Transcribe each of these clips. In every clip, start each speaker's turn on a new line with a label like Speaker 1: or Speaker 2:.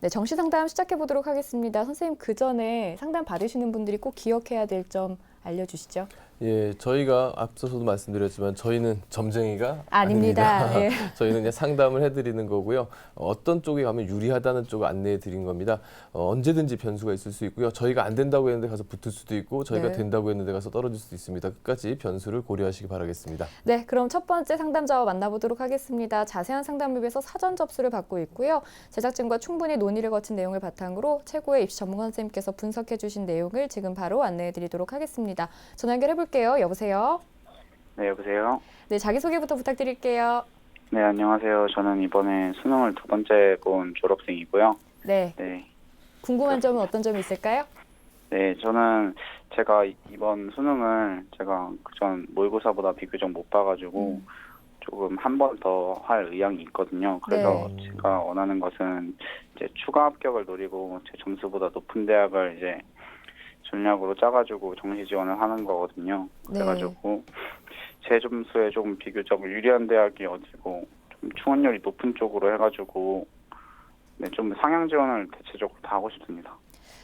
Speaker 1: 네, 정시 상담 시작해 보도록 하겠습니다. 선생님, 그 전에 상담 받으시는 분들이 꼭 기억해야 될 점 알려주시죠.
Speaker 2: 예, 저희가 앞서서도 말씀드렸지만 저희는 점쟁이가
Speaker 1: 아닙니다.
Speaker 2: 아닙니다.
Speaker 1: 예.
Speaker 2: 저희는 그냥 상담을 해드리는 거고요. 어떤 쪽에 가면 유리하다는 쪽을 안내해 드린 겁니다. 언제든지 변수가 있을 수 있고요. 저희가 안 된다고 했는데 가서 붙을 수도 있고 저희가
Speaker 1: 네.
Speaker 2: 된다고 했는데 가서 떨어질 수도 있습니다. 끝까지 변수를 고려하시기 바라겠습니다.
Speaker 1: 네, 그럼 첫 번째 상담자와 만나보도록 하겠습니다. 자세한 상담을 위해서 사전 접수를 받고 있고요. 제작진과 충분히 논의를 거친 내용을 바탕으로 최고의 입시 전문가 선생님께서 분석해 주신 내용을 지금 바로 안내해 드리도록 하겠습니다. 전화 연결해 볼게요. 여보세요?
Speaker 3: 네, 여보세요?
Speaker 1: 네, 자기소개부터 부탁드릴게요.
Speaker 3: 네, 안녕하세요. 저는 이번에 수능을 두 번째 본 졸업생이고요.
Speaker 1: 네,
Speaker 3: 네.
Speaker 1: 궁금한 점은 어떤 점이 있을까요?
Speaker 3: 네, 저는 제가 이번 수능을 제가 그전 모의고사보다 비교적 못 봐가지고 조금 한 번 더 할 의향이 있거든요. 그래서
Speaker 2: 네.
Speaker 3: 제가 원하는 것은 이제 추가 합격을 노리고 제 점수보다 높은 대학을 이제 전략으로 짜가지고 정시 지원을 하는 거거든요.
Speaker 1: 네.
Speaker 3: 그래가지고 제 점수에 조금 비교적 유리한 대학이 어디고 좀 충원율이 높은 쪽으로 해가지고 네, 좀 상향 지원을 대체적으로 다 하고 싶습니다.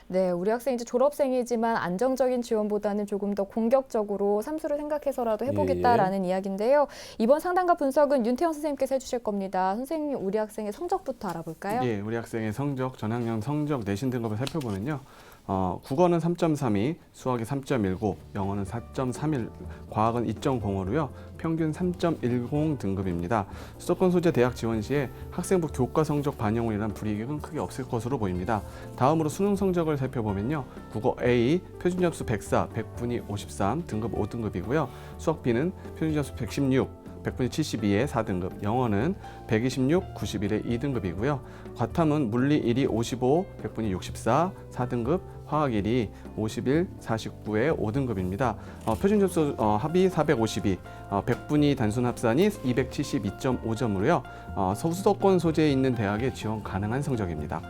Speaker 1: 네, 우리 학생이 이제 졸업생이지만 안정적인 지원보다는 조금 더 공격적으로 삼수를 생각해서라도 해보겠다라는 이야기인데요. 이번 상담과 분석은 윤태영 선생님께서 해주실 겁니다. 선생님, 우리 학생의 성적부터 알아볼까요?
Speaker 4: 예, 우리 학생의 성적, 전학년 성적, 내신 등급을 살펴보면요. 국어는 3.32, 수학이 3.19, 영어는 4.31, 과학은 2.05로요. 평균 3.10 등급입니다. 수도권 소재 대학 지원 시에 학생부 교과 성적 반영으로 인한 불이익은 크게 없을 것으로 보입니다. 다음으로 수능 성적을 살펴보면요. 국어 A, 표준 점수 104, 100분위 53, 등급 5등급이고요. 수학 B는 표준 점수 116, 100분위 72에 4등급, 영어는 126, 91에 2등급이고요. 과탐은 물리 1이 55, 100분위 64, 4등급, 화학 1이 51, 49에 5등급입니다. 표준 점수 합이 452, 100분위 단순 합산이 272.5점으로요. 서수도권 소재에 있는 대학에 지원 가능한 성적입니다.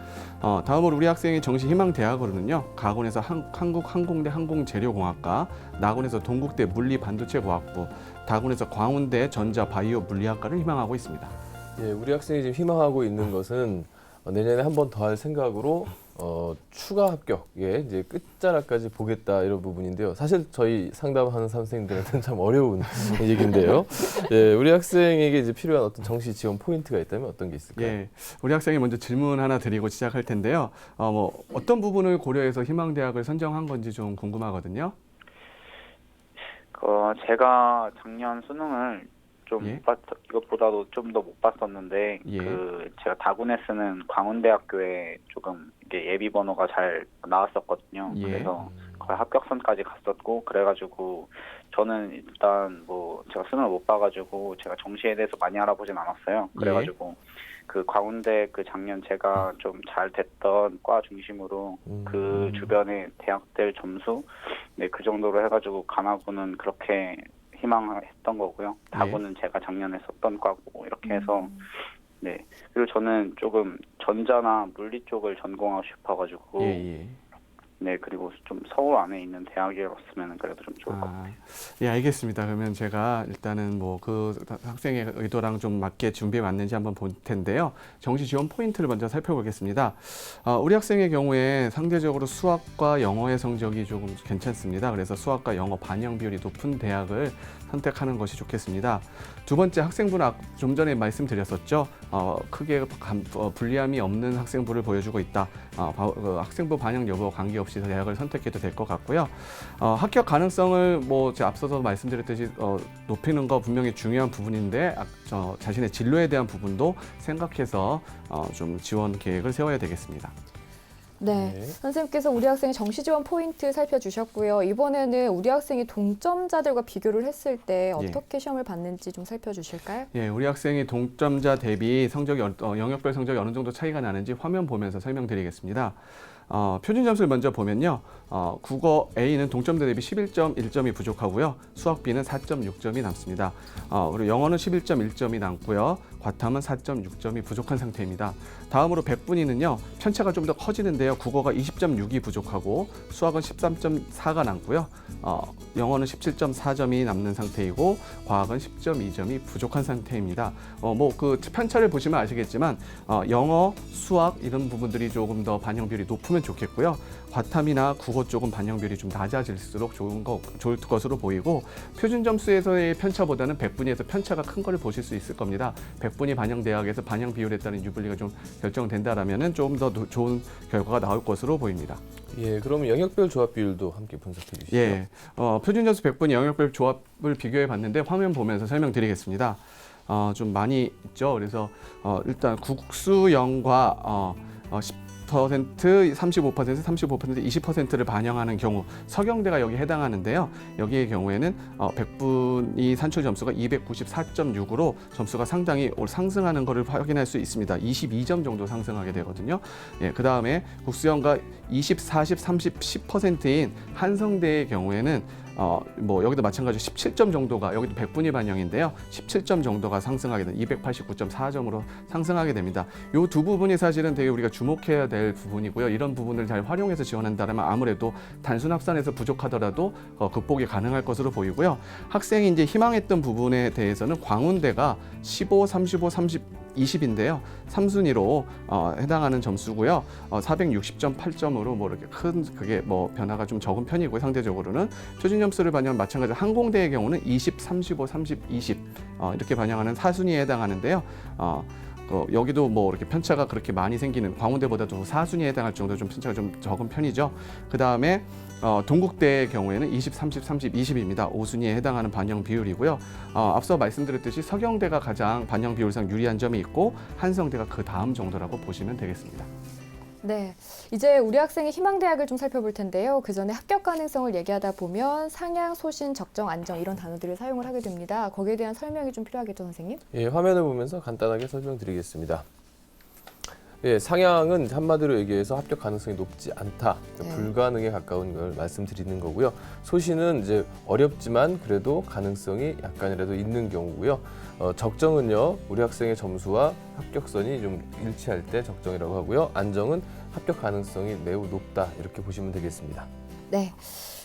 Speaker 4: 다음으로 우리 학생의 정시 희망 대학으로는요. 가군에서 한국항공대 항공재료공학과, 나군에서 동국대 물리반도체공학부, 다군에서 광운대 전자바이오 물리학과를 희망하고 있습니다.
Speaker 2: 예, 우리 학생이 지금 희망하고 있는 것은 내년에 한 번 더 할 생각으로 추가 합격에 이제 끝자락까지 보겠다 이런 부분인데요. 사실 저희 상담하는 선생님들한테는 참 어려운 얘기인데요. 예, 우리 학생에게 이제 필요한 어떤 정시 지원 포인트가 있다면 어떤 게 있을까요?
Speaker 4: 예, 우리 학생이 먼저 질문 하나 드리고 시작할 텐데요. 어떤 부분을 고려해서 희망 대학을 선정한 건지 좀 궁금하거든요.
Speaker 3: 제가 작년 수능을 좀
Speaker 4: 예.
Speaker 3: 이것보다도 좀 더 못 봤었는데
Speaker 4: 예.
Speaker 3: 제가 다군에 쓰는 광운대학교에 조금 이게 예비 번호가 잘 나왔었거든요.
Speaker 4: 예.
Speaker 3: 그래서 거의 합격선까지 갔었고 그래가지고 저는 일단 뭐 제가 수능을 못 봐가지고 제가 정시에 대해서 많이 알아보진 않았어요. 그래가지고 그 광운대 그 작년 제가 좀 잘 됐던 과 중심으로 그 주변의 대학들 점수 그 정도로 해가지고 간하고는 그렇게 희망했던 거고요. 다고는 제가 작년에 썼던 과고 이렇게 해서 네. 그리고 저는 조금 전자나 물리 쪽을 전공하고 싶어가지고
Speaker 4: 예.
Speaker 3: 네. 그리고 좀 서울 안에 있는 대학이었으면 그래도 좀 좋을 것 같아요.
Speaker 4: 예, 알겠습니다. 그러면 제가 일단은 뭐 그 학생의 의도랑 좀 맞게 준비해 왔는지 한번 볼 텐데요. 정시 지원 포인트를 먼저 살펴보겠습니다. 우리 학생의 경우에 상대적으로 수학과 영어의 성적이 조금 괜찮습니다. 그래서 수학과 영어 반영 비율이 높은 대학을 선택하는 것이 좋겠습니다. 두 번째, 학생부는 좀 전에 말씀드렸었죠. 크게 불리함이 없는 학생부를 보여주고 있다. 학생부 반영 여부와 관계없이 대학을 선택해도 될 것 같고요. 합격 가능성을 뭐 제가 앞서서 말씀드렸듯이 높이는 거 분명히 중요한 부분인데 자신의 진로에 대한 부분도 생각해서 좀 지원 계획을 세워야 되겠습니다.
Speaker 1: 네,
Speaker 2: 네.
Speaker 1: 선생님께서 우리 학생의 정시 지원 포인트 살펴주셨고요. 이번에는 우리 학생이 동점자들과 비교를 했을 때 어떻게 시험을 봤는지 좀 살펴주실까요?
Speaker 4: 예, 우리 학생이 동점자 대비 성적이 영역별 성적이 어느 정도 차이가 나는지 화면 보면서 설명드리겠습니다. 표준 점수를 먼저 보면요. 국어 A는 동점대 대비 11.1점이 부족하고요. 수학 B는 4.6점이 남습니다. 그리고 영어는 11.1점이 남고요. 과탐은 4.6점이 부족한 상태입니다. 다음으로 백분위는요. 편차가 좀 더 커지는데요. 국어가 20.6이 부족하고 수학은 13.4가 남고요. 영어는 17.4점이 남는 상태이고 과학은 10.2점이 부족한 상태입니다. 그 편차를 보시면 아시겠지만 영어, 수학 이런 부분들이 조금 더 반영 비율이 높으면 좋겠고요. 과탐이나 국어 쪽은 반영 비율이 좀 낮아질수록 좋을 것으로 보이고 표준 점수에서의 편차보다는 백분위에서 편차가 큰 거를 보실 수 있을 겁니다. 백분위 반영 대학에서 반영 비율에 따른 유불리가 좀 결정된다라면은 조금 더 좋은 결과가 나올 것으로 보입니다.
Speaker 2: 예, 그러면 영역별 조합 비율도 함께 분석해 주시죠.
Speaker 4: 예, 표준 점수 백분위 영역별 조합을 비교해 봤는데 화면 보면서 설명드리겠습니다. 좀 많이 있죠. 그래서 일단 국수영과 10%, 35%, 20%를 반영하는 경우 서경대가 여기 해당하는데요. 여기의 경우에는 백분위 산출 점수가 294.6으로 점수가 상당히 상승하는 것을 확인할 수 있습니다. 22점 정도 상승하게 되거든요. 예, 그 다음에 국수영과 20, 40, 30, 10%인 한성대의 경우에는 여기도 마찬가지로 17점 정도가 여기도 백분위 반영인데요. 17점 정도가 상승하게 된 289.4점으로 상승하게 됩니다. 이 두 부분이 사실은 되게 우리가 주목해야 될 부분이고요. 이런 부분을 잘 활용해서 지원한다면 아무래도 단순 합산에서 부족하더라도 극복이 가능할 것으로 보이고요. 학생이 이제 희망했던 부분에 대해서는 광운대가 15, 35, 30 20인데요. 3순위로 해당하는 점수고요. 460.8점으로 이렇게 큰 그게 변화가 좀 적은 편이고요. 상대적으로는 표준 점수를 반영한 마찬가지로 항공대의 경우는 20, 35, 30, 20 이렇게 반영하는 4순위에 해당하는데요. 여기도 이렇게 편차가 그렇게 많이 생기는 광운대보다도 4순위에 해당할 정도로 좀 편차가 좀 적은 편이죠. 그 다음에 동국대의 경우에는 20, 30, 30, 20입니다. 5순위에 해당하는 반영 비율이고요. 앞서 말씀드렸듯이 서경대가 가장 반영 비율상 유리한 점이 있고 한성대가 그 다음 정도라고 보시면 되겠습니다.
Speaker 1: 네, 이제 우리 학생의 희망대학을 좀 살펴볼 텐데요. 그 전에 합격 가능성을 얘기하다 보면 상향, 소신, 적정, 안정 이런 단어들을 사용을 하게 됩니다. 거기에 대한 설명이 좀 필요하겠죠, 선생님?
Speaker 2: 예, 화면을 보면서 간단하게 설명드리겠습니다. 예, 상향은 한마디로 얘기해서 합격 가능성이 높지 않다, 그러니까 불가능에 가까운 걸 말씀드리는 거고요. 소신은 이제 어렵지만 그래도 가능성이 약간이라도 있는 경우고요. 적정은요, 우리 학생의 점수와 합격선이 좀 일치할 때 적정이라고 하고요. 안정은 합격 가능성이 매우 높다, 이렇게 보시면 되겠습니다.
Speaker 1: 네.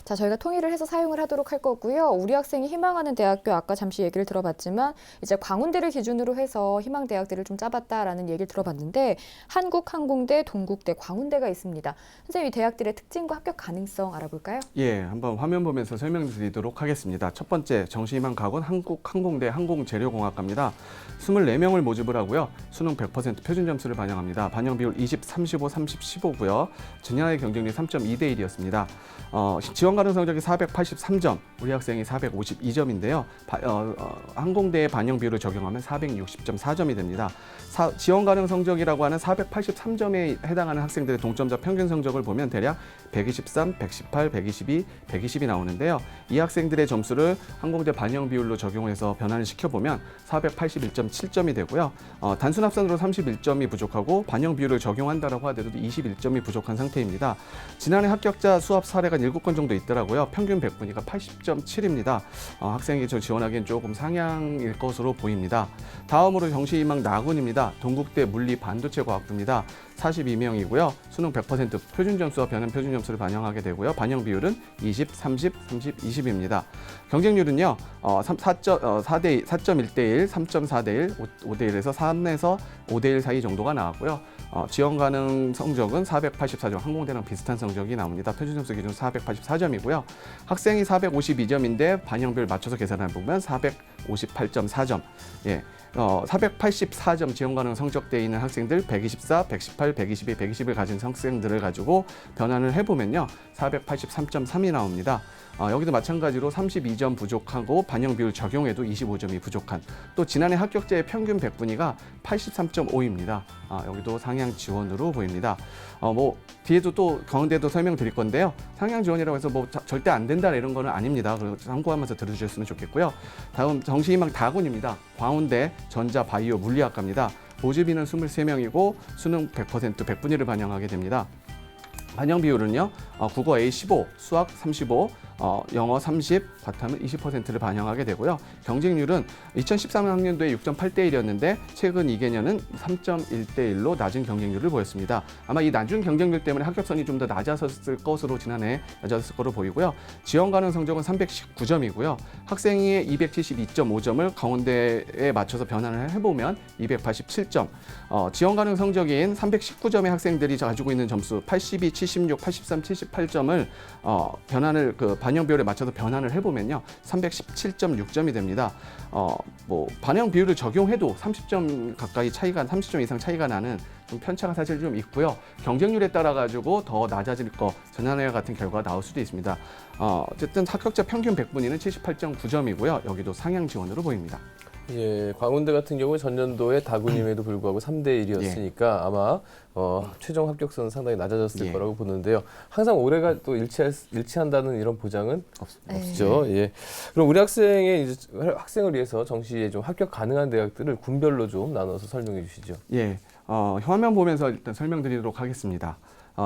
Speaker 1: 자, 저희가 통일을 해서 사용을 하도록 할 거고요. 우리 학생이 희망하는 대학교 아까 잠시 얘기를 들어봤지만 이제 광운대를 기준으로 해서 희망 대학들을 좀 짜봤다라는 얘기를 들어봤는데 한국항공대, 동국대, 광운대가 있습니다. 선생님, 이 대학들의 특징과 합격 가능성 알아볼까요?
Speaker 4: 예, 한번 화면 보면서 설명드리도록 하겠습니다. 첫 번째, 정시희망 가군 한국항공대 항공재료공학과입니다. 24명을 모집을 하고요. 수능 100% 표준 점수를 반영합니다. 반영 비율 20, 35, 30, 15고요. 전년의 경쟁률 3.2대 1이었습니다. 지원 가능 성적이 483점, 우리 학생이 452점인데요. 항공대의 반영 비율을 적용하면 460.4점이 됩니다. 지원 가능 성적이라고 하는 483점에 해당하는 학생들의 동점자 평균 성적을 보면 대략 123, 118, 122, 120이 나오는데요. 이 학생들의 점수를 항공대 반영 비율로 적용해서 변환을 시켜보면 481.7점이 되고요. 단순 합산으로 31점이 부족하고 반영 비율을 적용한다라고 하더라도 21점이 부족한 상태입니다. 지난해 합격자 수합 사례가 7건 정도 있더라고요. 평균 백분위가 80.7입니다. 학생이 지원하기엔 조금 상향일 것으로 보입니다. 다음으로 정시희망 나군입니다. 동국대 물리 반도체 과학부입니다. 42명이고요. 수능 100% 표준 점수와 변환 표준 점수를 반영하게 되고요. 반영 비율은 20, 30, 30, 20입니다. 경쟁률은요. 4.1대 1, 3.4대 1, 5대 1에서 3에서 5대 1 사이 정도가 나왔고요. 지원 가능 성적은 484점, 항공대랑 비슷한 성적이 나옵니다. 표준 점수 기준 484점이고요. 학생이 452점인데 반영 비율 맞춰서 계산해 보면 458.4점. 예. 484점 지원 가능 성적대에 있는 학생들 124, 118, 122, 120을 가진 학생들을 가지고 변환을 해보면요. 483.3이 나옵니다. 여기도 마찬가지로 32점 부족하고 반영 비율 적용해도 25점이 부족한, 또 지난해 합격자의 평균 백분위가 83.5입니다. 여기도 상향 지원으로 보입니다. 뒤에도 또 광운대도 설명드릴 건데요. 상향 지원이라고 해서 절대 안 된다 이런 거는 아닙니다. 그리고 참고하면서 들어주셨으면 좋겠고요. 다음 정시희망 다군입니다. 광운대 전자 바이오 물리학과입니다. 모집인은 23명이고 수능 100% 백분위를 반영하게 됩니다. 반영 비율은요, 국어 A 15, 수학 35, 영어 30, 과탐은 20%를 반영하게 되고요. 경쟁률은 2013학년도에 6.8대 1이었는데 최근 2개년은 3.1대 1로 낮은 경쟁률을 보였습니다. 아마 이 낮은 경쟁률 때문에 합격선이 좀 더 낮아졌을 것으로 지난해 낮아졌을 것으로 보이고요. 지원 가능 성적은 319점이고요. 학생의 272.5점을 강원대에 맞춰서 변환을 해보면 287점. 지원 가능 성적인 319점의 학생들이 가지고 있는 점수 82, 76, 83, 78점을 변환을 반영 비율에 맞춰서 변환을 해보면요 317.6점이 됩니다. 반영 비율을 적용해도 30점 가까이 차이가 30점 이상 차이가 나는 좀 편차가 사실 좀 있고요. 경쟁률에 따라 가지고 더 낮아질 거 지난해와 같은 결과가 나올 수도 있습니다. 어쨌든 합격자 평균 100분위는 78.9점이고요. 여기도 상향 지원으로 보입니다.
Speaker 2: 예, 광운대 같은 경우에 전년도에 다군임에도 불구하고 3대 1이었으니까 아마 최종 합격선은 상당히 낮아졌을 거라고 보는데요. 항상 올해가 또 일치한다는 이런 보장은 없죠. 예. 그럼 우리 학생을 위해서 정시에 좀 합격 가능한 대학들을 군별로 좀 나눠서 설명해 주시죠.
Speaker 4: 예, 화면 보면서 일단 설명드리도록 하겠습니다.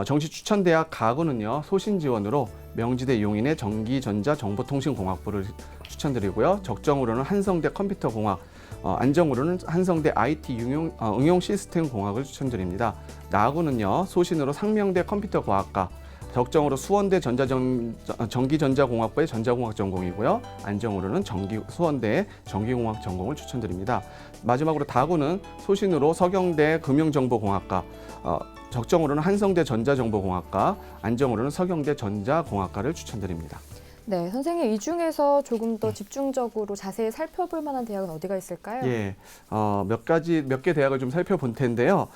Speaker 4: 정시 추천대학 가구는요 소신 지원으로 명지대 용인의 전기전자정보통신공학부를 추천드리고요. 적정으로는 한성대 컴퓨터공학, 안정으로는 한성대 IT 응용시스템공학을 추천드립니다. 나구는요 소신으로 상명대 컴퓨터과학과, 적정으로 수원대 전기전자공학부의 전자공학 전공이고요. 안정으로는 수원대의 전기공학 전공을 추천드립니다. 마지막으로 다구는 소신으로 서경대 금융정보공학과, 적정으로는 한성대 전자정보공학과, 안정으로는 서경대 전자공학과를 추천드립니다.
Speaker 1: 네, 선생님 이 중에서 조금 더 집중적으로 자세히 살펴볼 만한 대학은 어디가 있을까요?
Speaker 4: 예, 몇 개 대학을 좀 살펴볼 텐데요.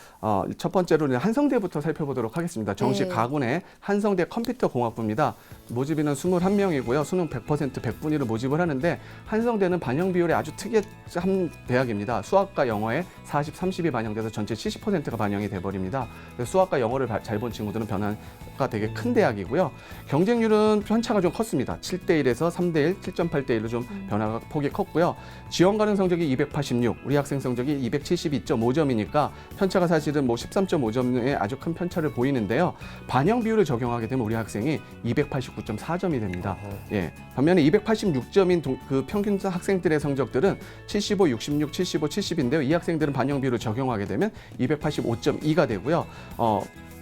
Speaker 4: 첫 번째로는 한성대부터 살펴보도록 하겠습니다. 정시
Speaker 1: 네.
Speaker 4: 가군의 한성대 컴퓨터공학부입니다. 모집인은 21명이고요. 수능 100% 100분위를 모집을 하는데 한성대는 반영 비율이 아주 특이한 대학입니다. 수학과 영어에 40, 30이 반영돼서 전체 70%가 반영이 돼버립니다. 그래서 수학과 영어를 잘 본 친구들은 변화가 되게 큰 대학이고요. 경쟁률은 편차가 좀 컸습니다. 7대 1에서 3대 1, 7.8대 1로 좀 변화가 폭이 컸고요. 지원 가능 성적이 286, 우리 학생 성적이 272.5점이니까 편차가 사실은 13.5점의 아주 큰 편차를 보이는데요. 반영 비율을 적용하게 되면 우리 학생이 289.4점이 됩니다. 예. 반면에 286점인 그 평균 학생들의 성적들은 75, 66, 75, 70인데요. 이 학생들은 반영 비율을 적용하게 되면 285.2가 되고요.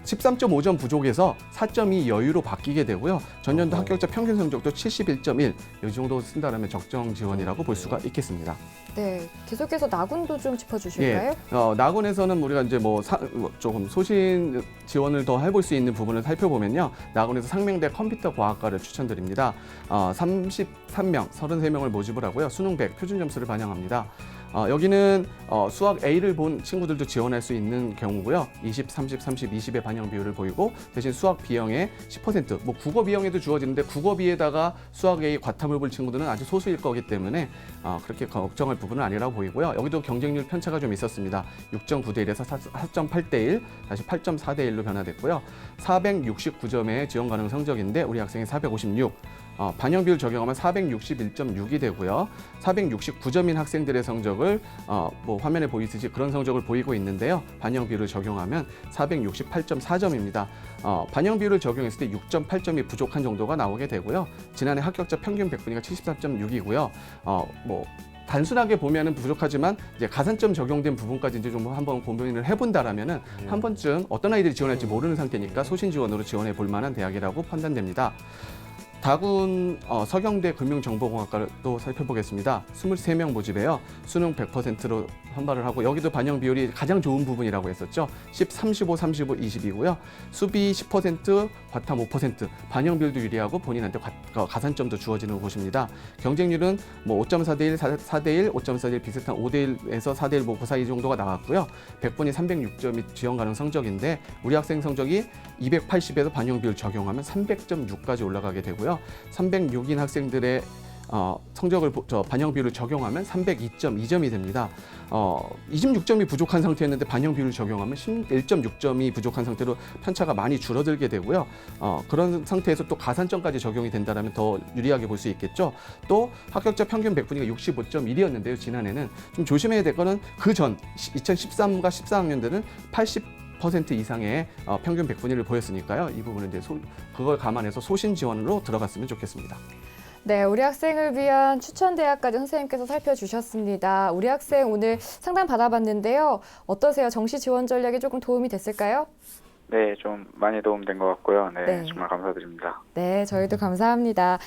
Speaker 4: 13.5점 부족에서 4점이 여유로 바뀌게 되고요. 전년도 합격자 평균 성적도 71.1, 이 정도 쓴다면 적정 지원이라고 볼 수가 있겠습니다.
Speaker 1: 네, 계속해서 나군도 좀 짚어주실까요?
Speaker 4: 예, 나군에서는 우리가 이제 조금 소신 지원을 더 해볼 수 있는 부분을 살펴보면요. 나군에서 상명대 컴퓨터과학과를 추천드립니다. 33명, 33명을 모집을 하고요. 수능 100 표준 점수를 반영합니다. 여기는 수학 A를 본 친구들도 지원할 수 있는 경우고요. 20, 30, 30, 20의 반영 비율을 보이고 대신 수학 B형의 10%, 국어 B형에도 주어지는데 국어 B에다가 수학 A 과탐을 볼 친구들은 아주 소수일 거기 때문에 그렇게 걱정할 부분은 아니라고 보이고요. 여기도 경쟁률 편차가 좀 있었습니다. 6.9대 1에서 4.8대 1, 다시 8.4대 1로 변화됐고요. 469점의 지원 가능 성적인데 우리 학생이 456. 반영 비율 적용하면 461.6이 되고요. 469점인 학생들의 성적을 화면에 보이듯이 그런 성적을 보이고 있는데요. 반영 비율을 적용하면 468.4점입니다. 반영 비율을 적용했을 때 6.8점이 부족한 정도가 나오게 되고요. 지난해 합격자 평균 100분위가 74.6이고요. 단순하게 보면은 부족하지만 이제 가산점 적용된 부분까지 이제 좀 한번 고민을 해본다라면은 한 번쯤 어떤 아이들이 지원할지 모르는 상태니까 소신 지원으로 지원해 볼 만한 대학이라고 판단됩니다. 다군 서경대 금융정보공학과를 또 살펴보겠습니다. 23명 모집에요. 수능 100%로 선발을 하고 여기도 반영 비율이 가장 좋은 부분이라고 했었죠. 10, 35, 35, 20이고요. 수비 10%, 과탐 5%, 반영 비율도 유리하고 본인한테 가산점도 주어지는 곳입니다. 경쟁률은 5.4대 1, 4대 1, 5.4대 1 비슷한 5대 1에서 4대 1, 그 사이 정도가 나왔고요. 100분이 306점이 지원 가능 성적인데 우리 학생 성적이 280에서 반영 비율 적용하면 300.6까지 올라가게 되고요. 306인 학생들의 성적을 반영 비율을 적용하면 302.2점이 됩니다. 26점이 부족한 상태였는데 반영 비율을 적용하면 11.6점이 부족한 상태로 편차가 많이 줄어들게 되고요. 그런 상태에서 또 가산점까지 적용이 된다면 더 유리하게 볼 수 있겠죠. 또 합격자 평균 100분위가 65.1이었는데요. 지난해는 좀 조심해야 될 거는 그 전 2013과 14학년들은 90% 이상의 평균 100분위를 보였으니까요. 이 부분은 이제 그걸 감안해서 소신 지원으로 들어갔으면 좋겠습니다.
Speaker 1: 네, 우리 학생을 위한 추천 대학까지 선생님께서 살펴주셨습니다. 우리 학생 오늘 상담 받아봤는데요. 어떠세요? 정시 지원 전략이 조금 도움이 됐을까요?
Speaker 3: 네, 좀 많이 도움된 것 같고요. 네,
Speaker 1: 네.
Speaker 3: 정말 감사드립니다.
Speaker 1: 네, 저희도 감사합니다.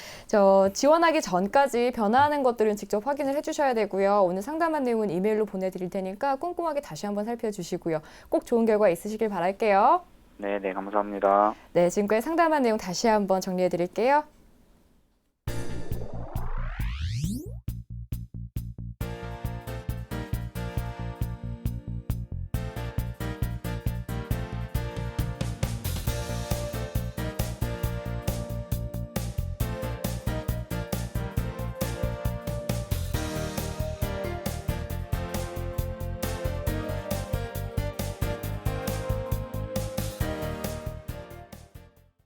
Speaker 1: 지원하기 전까지 변화하는 것들은 직접 확인을 해주셔야 되고요. 오늘 상담한 내용은 이메일로 보내드릴 테니까 꼼꼼하게 다시 한번 살펴주시고요. 꼭 좋은 결과 있으시길 바랄게요.
Speaker 3: 네, 네, 감사합니다.
Speaker 1: 네, 지금까지 상담한 내용 다시 한번 정리해드릴게요.